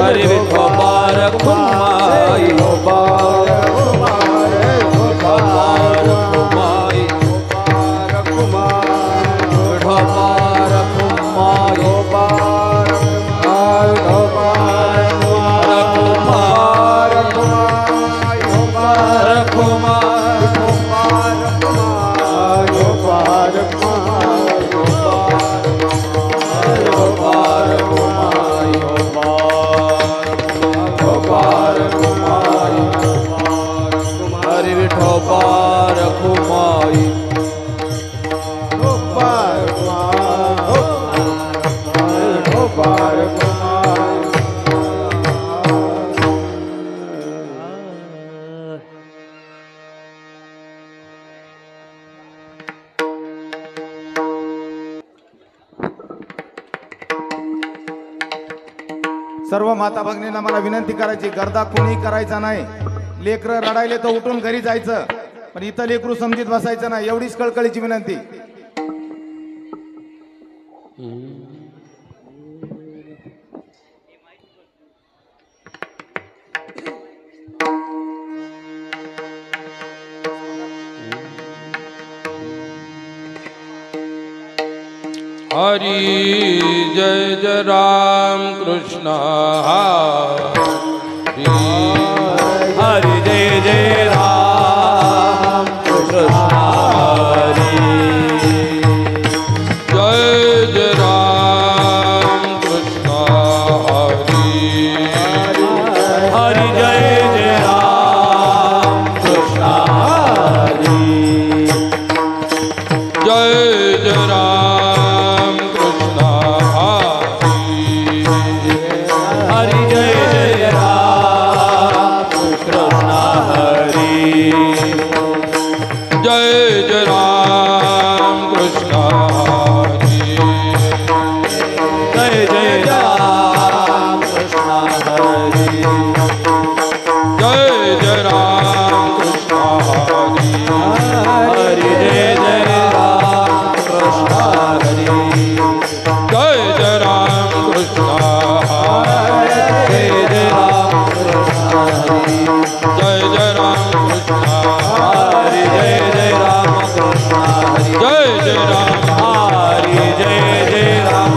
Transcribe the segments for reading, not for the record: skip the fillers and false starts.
हरि विठोबार खुमाई गोपाल गोपाल खुमाई ढोपार खुमाई गोपाल ढोपार खुमार खुमार खुमार गोपाल गोपाल खुमाई गोपाल खुमाई हरि विठोपार खुमाई गोपाल गोपाल सर्व माता भगिनींना मला विनंती करायची, गर्दा कोणी करायचा नाही. लेकरं रडायले तर उठून घरी जायचं, पण इथं लेकरू समजीत बसायचं नाही, एवढीच कळकळीची विनंती. हरि जय जय राम कृष्ण हरि जय जय राम कृष्ण हरि जय जय राम कृष्ण हरि हरि जय जय राम कृष्ण हरि जय जय राम कृष्ण हरि जय जय राम कृष्ण हरि जय जय राम कृष्ण हरि जय जय राम कृष्ण हरि जय जय राम कृष्ण हरि हरि जय जय राम कृष्ण हरि जय जय राम कृष्ण जय जय राम कृष्ण हरि जय जय राम कृष्ण हरि जय जय राम कृष्ण हरि जय जय राम हरि जय जय राम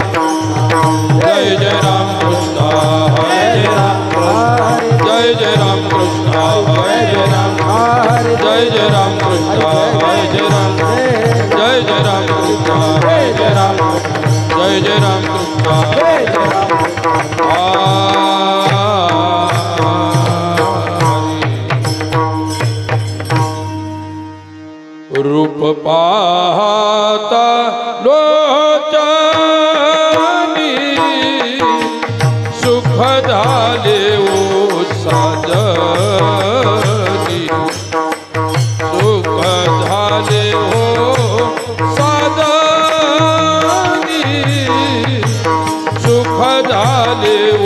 जय जय राम कृष्ण जय जय राम कृष्ण जय जय राम कृष्ण जय जय राम कृष्ण जय जय राम जय जय राम कृष्ण रूप पाहता लोचनी सुख झाले ओ साजनी सुख झाले हो साजनी सुख झाले ओ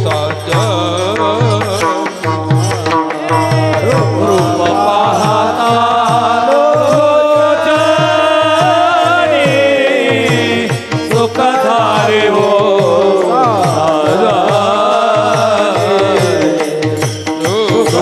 साजनी रूप पाहता लोचनी सुख झाले हो सुख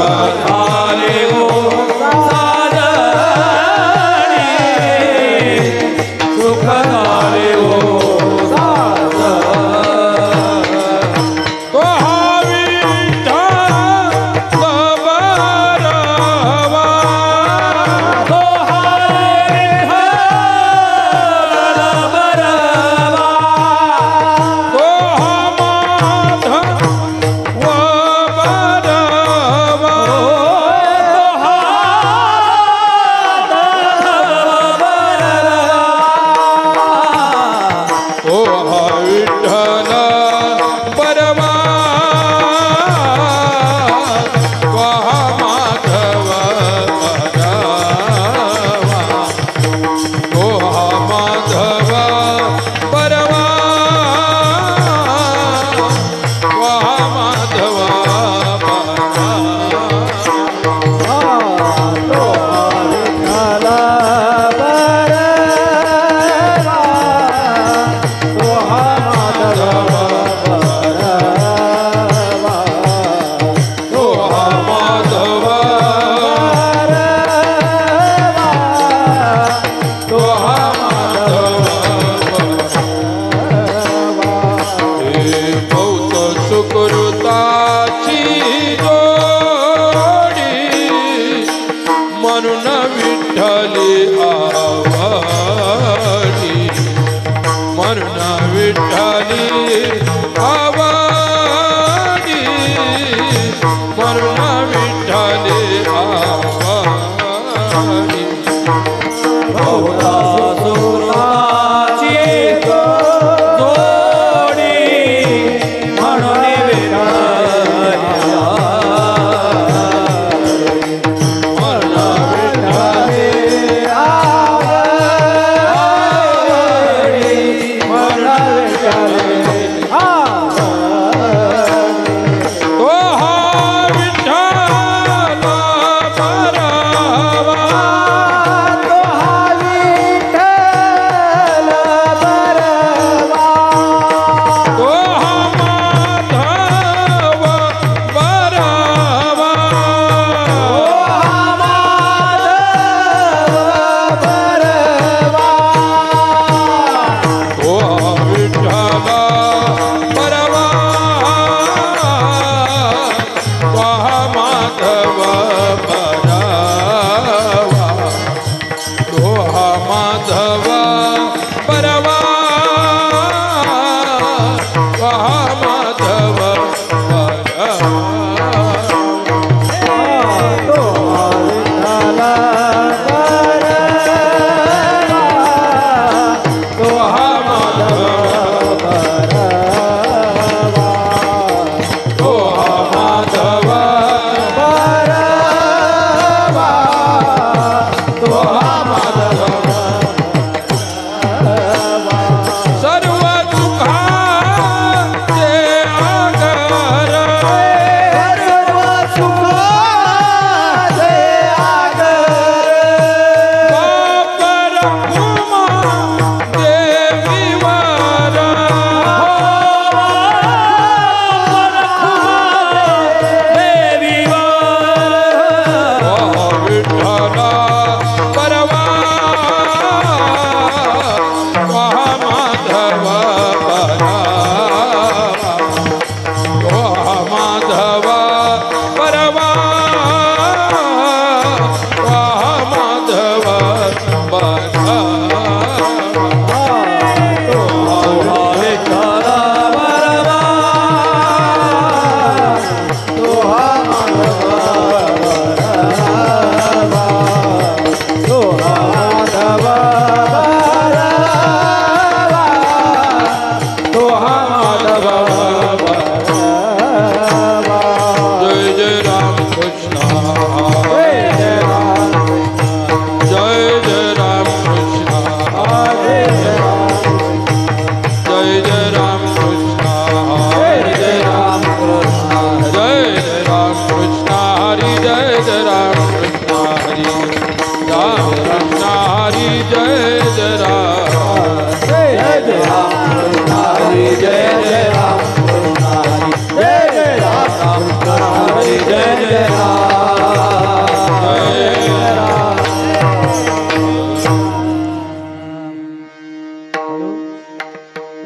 सुखाची जोडी म्हणून विठ्ठली आवडी म्हणून विठ्ठली आवडी म्हणून विठ्ठली आवडी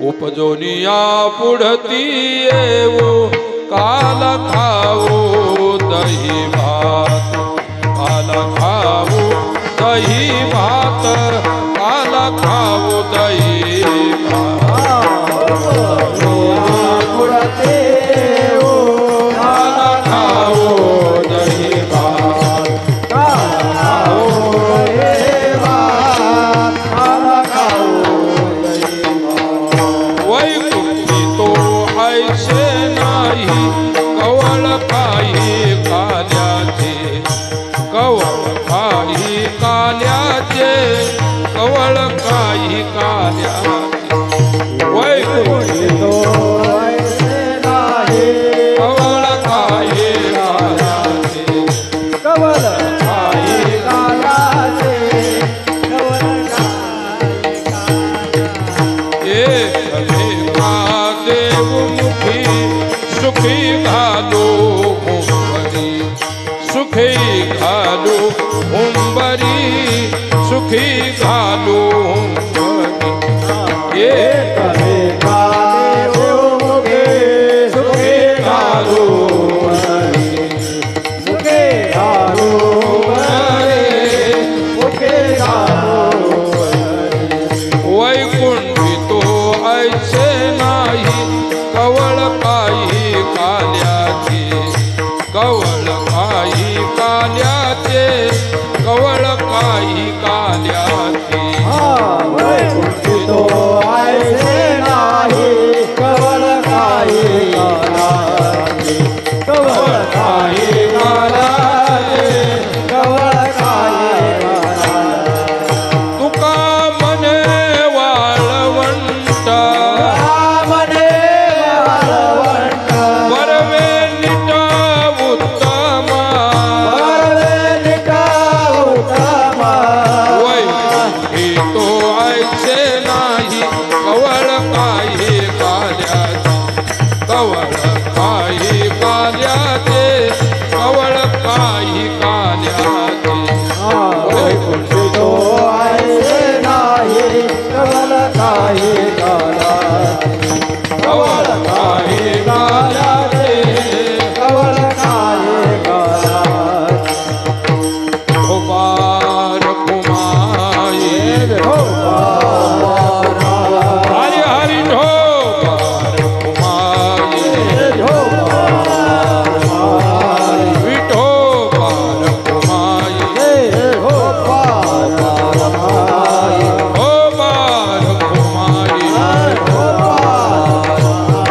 उपजोनिया पुढती येऊ काल खाऊ दही भात काल खाऊ दही भात काल खाऊ दही भात पुढती येऊ काल खाऊ दही भात काल खाऊ दही भात काल खाऊ वैकुंठी तो ऐसे नाही कवळ काही काल्याचे कवळ काही काल्याचे कवळ काही काल्याचे वैकुंठी तो ऐसे नाही कवळ काही काल्याचे कवळ काही काल्याचे कवळ देवमुखी सुखी घालो हुंबरी सुखी घालो हुंबरी सुखी घालो हुंबरी देवमुखी सुखी घालो कवळ काही काल्याचे कवळ काही काल्याचे तो ऐसे नाही कवळ काही कालाचे कवळ काही कालाचे कवळ काही तुका मने वाळवंट मने वाळवंट बरवे निट उत्तम वै हे तो ऐसे नाही कवळ काही काल्याचे कवळ काही काल्याचे कवळ काही काल्याचे तो ऐसे नाही कवळ काही कालाचे कवळ काही काल्याचे कवळ काही कालाचे धोबार कुमाई हरी हरी धोबार कुमाई विठोबार कुमाई धोबार कुमाई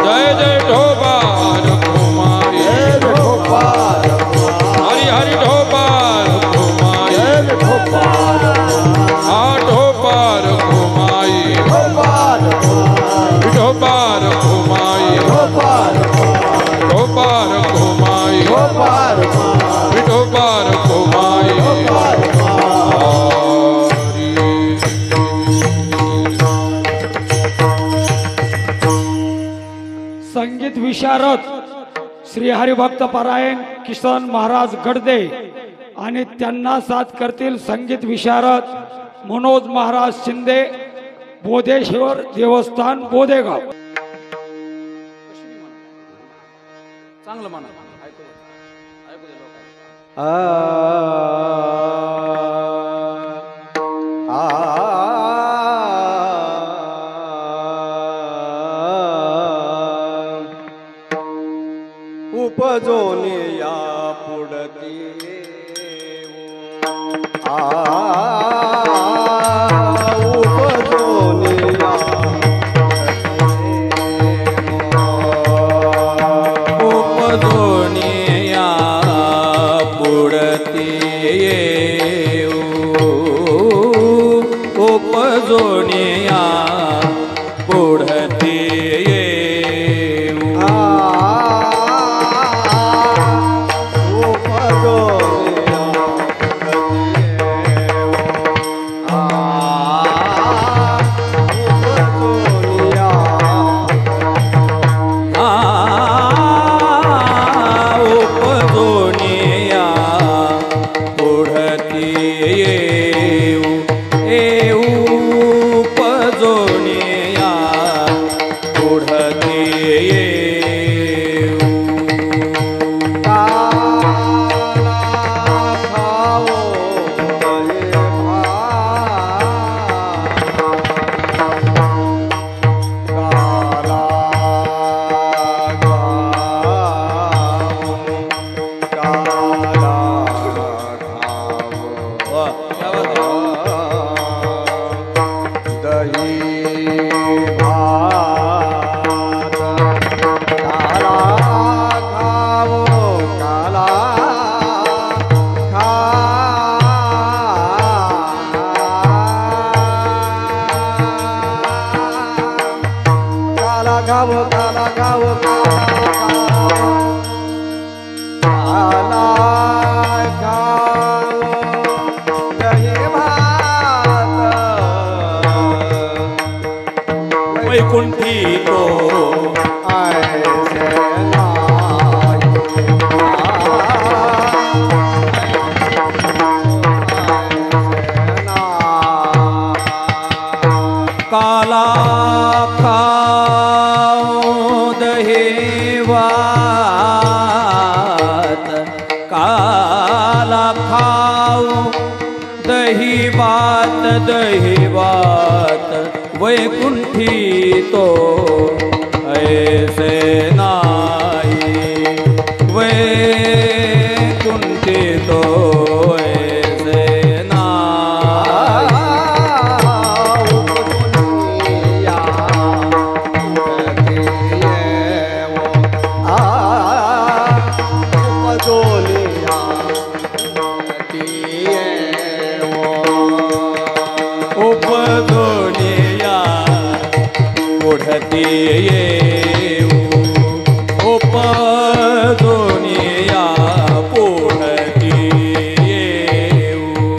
जय जय धोबार कुमाई हरी हरी धोबार कुमाई हा धोबार कुमाई विठोबार कुमाई धोबार कुमाई विठोबार कुमाई संगीत विशारद श्री हरिभक्त पारायण किसन महाराज गडदे आणि त्यांना साथ करतील संगीत विशारद मनोज महाराज शिंदे बोधेश्वर देवस्थान बोधेगाव. चांगलं म्हणा ऐकू दे उपजोनी या पुढती उपजोनी या उपदोनिया पुढती येऊ उपदोनिया पुढती येऊ उपदोनिया पुढती येऊ उपदोनिया पुढती येऊ वैकुंठी तो काला खाओ दहेवात काला खाओ दहिवात वैकुंठी तो ऐसे नाही वै जोनिया पोटती येऊ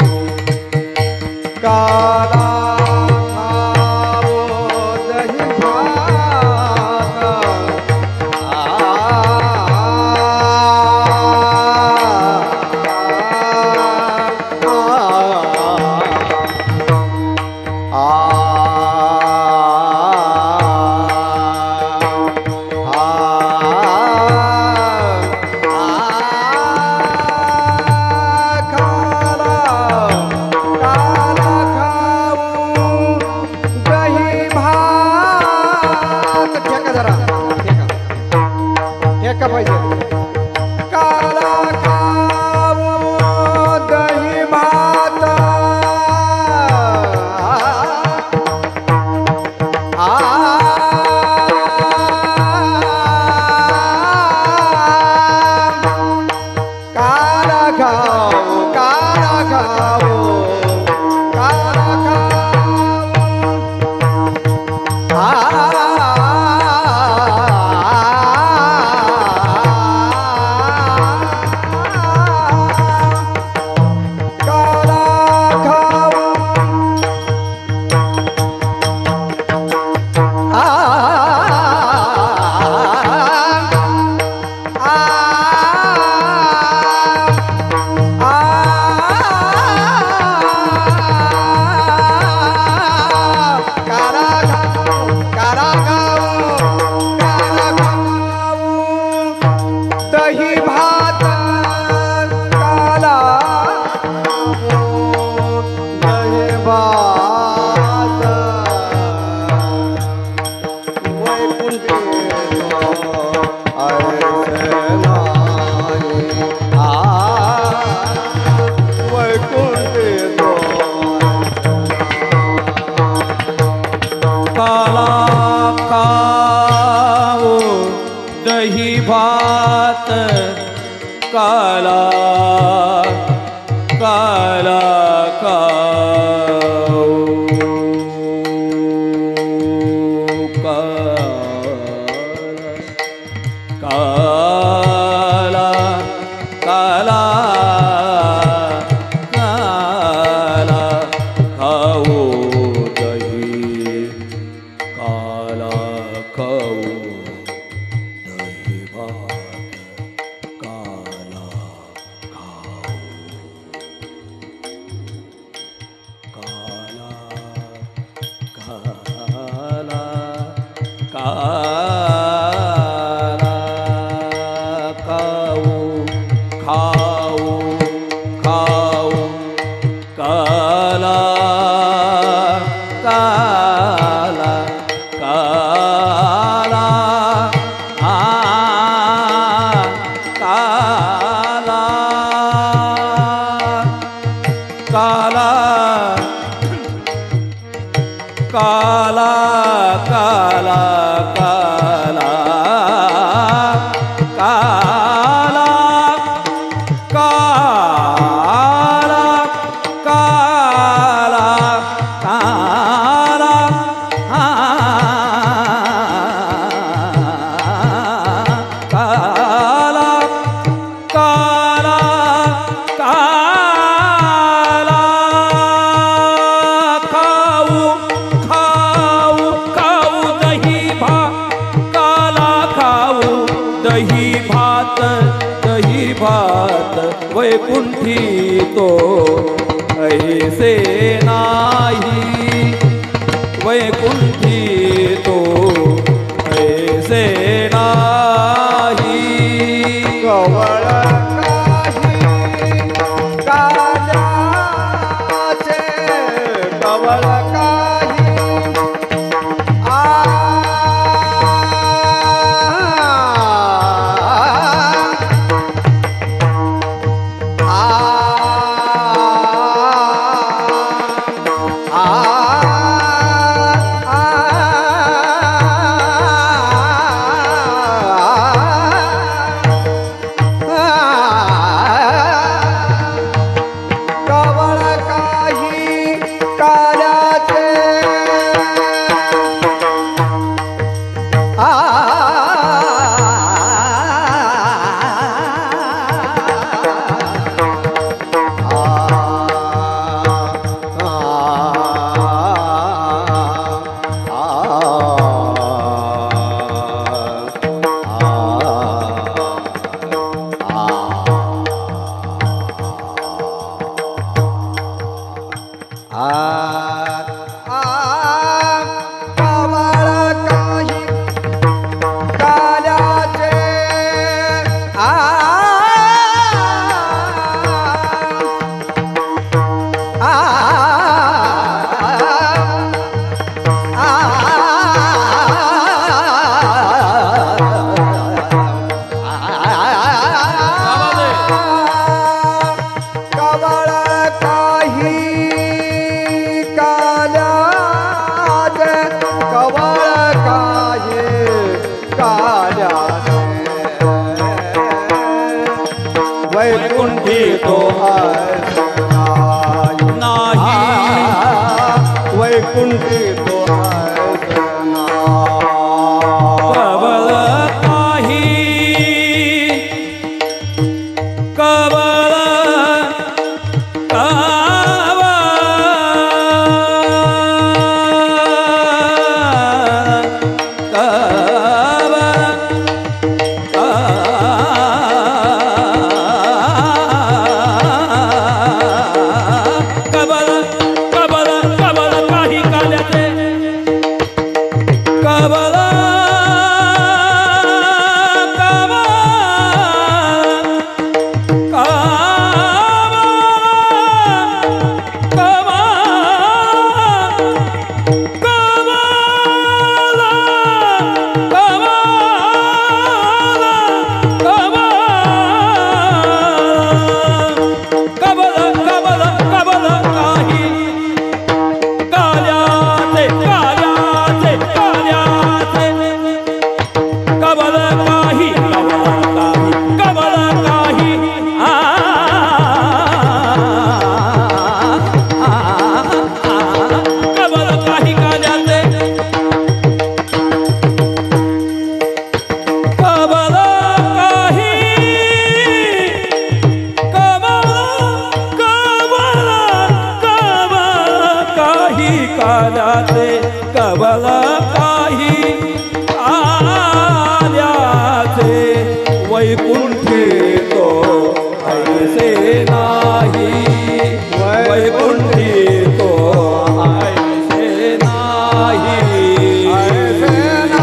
काला खावो दही भात काला काला काला काला काला खाऊ दही काला खाऊ दही भात काला काला काला काला खाऊ खाऊ खाऊ काला काला काला काला काला काला काला काला काला काला काला काला काला काला काला खाऊ खाऊ खाऊ दही भात काला खाऊ दही भात वैकुंठी तो ऐसे नाही वैकुंठी तो ऐसे नाही कवळ काही काल्याचे कवळ काही कवल काही आल्याचे वैकुंठी तो ऐसे नाही वैकुंठी तो ऐसे नाही नाही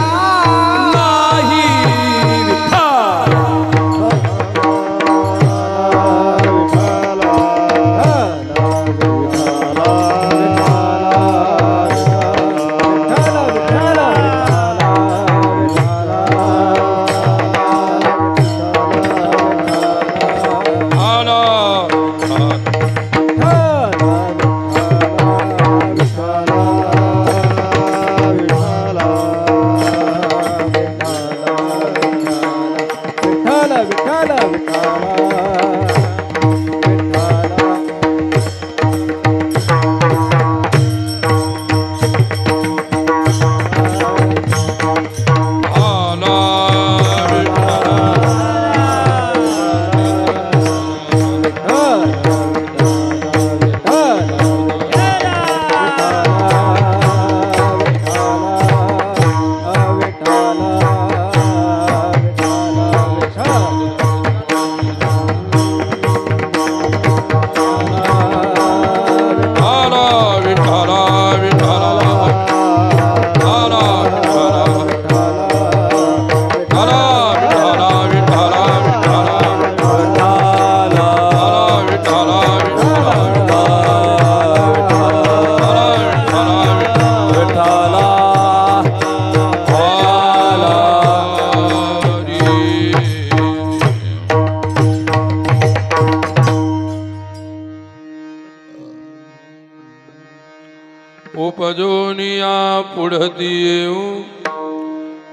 उपजोनिया पुढती येऊ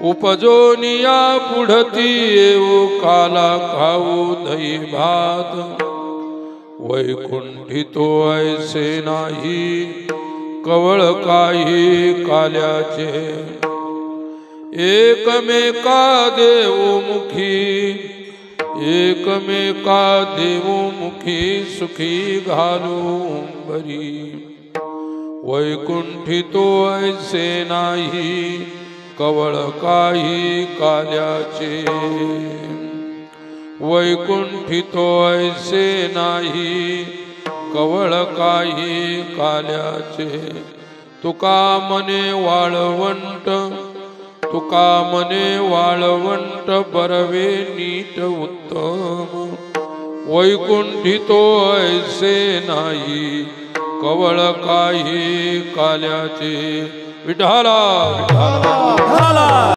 उपजोनिया पुढती येऊ काला खाऊ दही भात वैकुंठी तो ऐसे नाही कवळ काही काल्याचे एकमेका देवमुखी एकमेका देवमुखी सुखी घालून बरी वैकुंठी तो ऐसे नाही कवळ काही काल्याचे वैकुंठी तो ऐसे नाही कवळ काही काल्याचे तुका मने वाळवंट तुका मने वाळवंट बरवे नीट उत्तम वैकुंठी तो ऐसे नाही कवळ काही काल्याचे विठाला